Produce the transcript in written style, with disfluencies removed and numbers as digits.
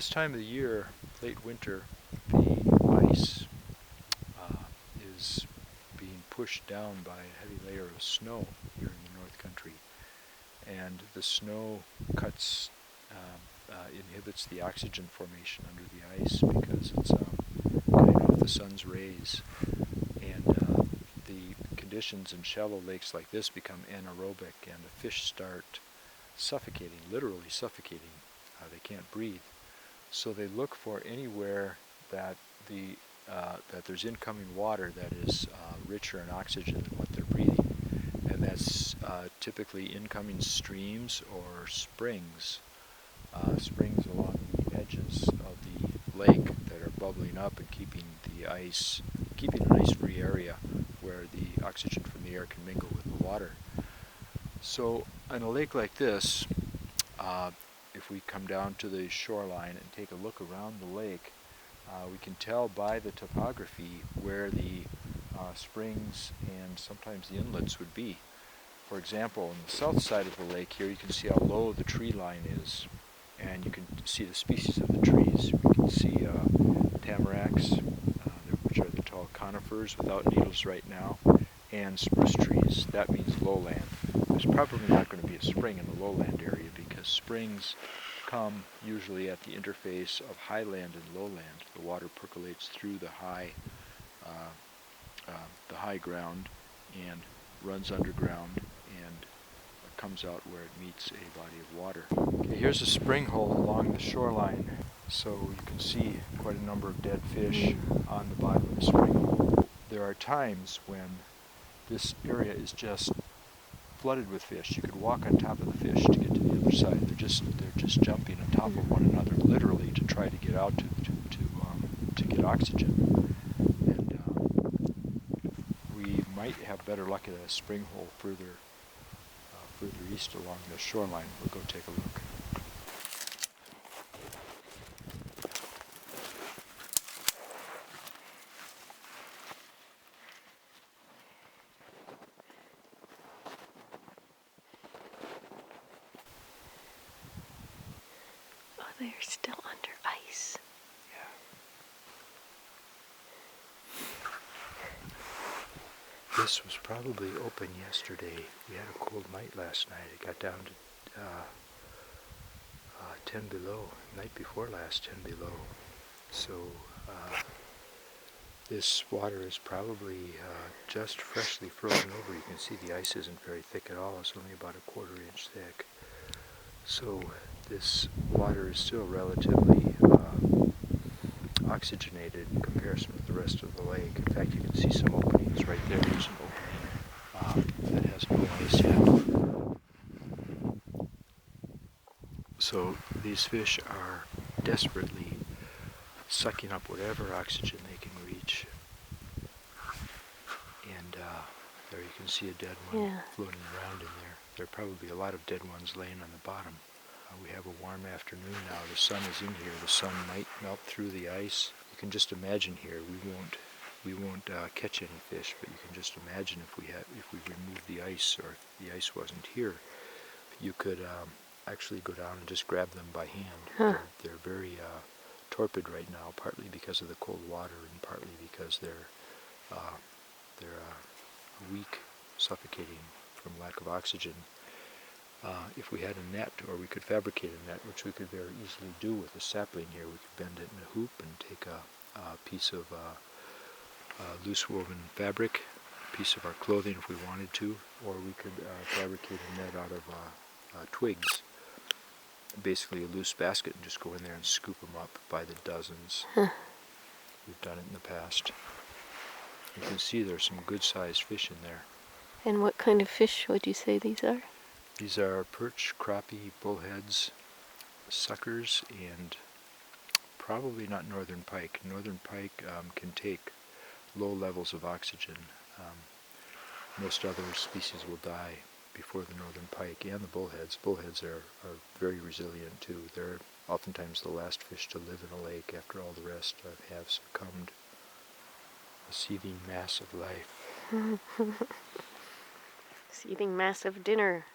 This time of the year, late winter, the ice is being pushed down by a heavy layer of snow here in the North Country, and the snow inhibits the oxygen formation under the ice because it's cutting off the sun's rays, and the conditions in shallow lakes like this become anaerobic, and the fish start suffocating, literally suffocating. They can't breathe. So they look for anywhere that there's incoming water that is richer in oxygen than what they're breathing, and that's typically incoming streams or springs, springs along the edges of the lake that are bubbling up and keeping an ice-free area where the oxygen from the air can mingle with the water. So on a lake like this, if we come down to the shoreline and take a look around the lake, we can tell by the topography where the springs and sometimes the inlets would be. For example, on the south side of the lake here, you can see how low the tree line is, and you can see the species of the trees. You can see tamaracks, which are the tall conifers without needles right now, and spruce trees. That means lowland. There's probably not going to be a spring in the lowland area because springs come usually at the interface of highland and lowland. The water percolates through the high ground and runs underground and comes out where it meets a body of water. Okay, here's a spring hole along the shoreline, so you can see quite a number of dead fish on the bottom of the spring hole. There are times when this area is just flooded with fish. You could walk on top of the fish to get to the other side. They're just jumping on top of one another, literally, to try to get out to get oxygen. And we might have better luck at a spring hole further east along the shoreline. We'll go take a look. Oh, they're still under ice. Yeah. This was probably open yesterday. We had a cold night last night. It got down to 10 below. Night before last, 10 below. So this water is probably just freshly frozen over. You can see the ice isn't very thick at all. It's only about a 1/4 inch thick. So this water is still relatively oxygenated in comparison with the rest of the lake. In fact, you can see some openings right there. There's an opening that has no ice yet. So these fish are desperately sucking up whatever oxygen they can reach. And there you can see a dead one floating around in there. There are probably a lot of dead ones laying on the bottom. We have a warm afternoon now. The sun is in here. The sun might melt through the ice. You can just imagine here. We won't catch any fish, but you can just imagine if we removed the ice, or if the ice wasn't here, you could actually go down and just grab them by hand. They're very torpid right now, partly because of the cold water and partly because they're weak, suffocating from lack of oxygen. If we had a net, or we could fabricate a net, which we could very easily do with a sapling here, we could bend it in a hoop and take a piece of loose woven fabric, a piece of our clothing if we wanted to, or we could fabricate a net out of twigs, basically a loose basket, and just go in there and scoop them up by the dozens. We've done it in the past. You can see there's some good-sized fish in there. And what kind of fish would you say these are? These are perch, crappie, bullheads, suckers, and probably not northern pike. Northern pike can take low levels of oxygen. Most other species will die before the northern pike and the bullheads. Bullheads are very resilient too. They're oftentimes the last fish to live in a lake after all the rest have succumbed. A seething mass of life. Seething mass of dinner.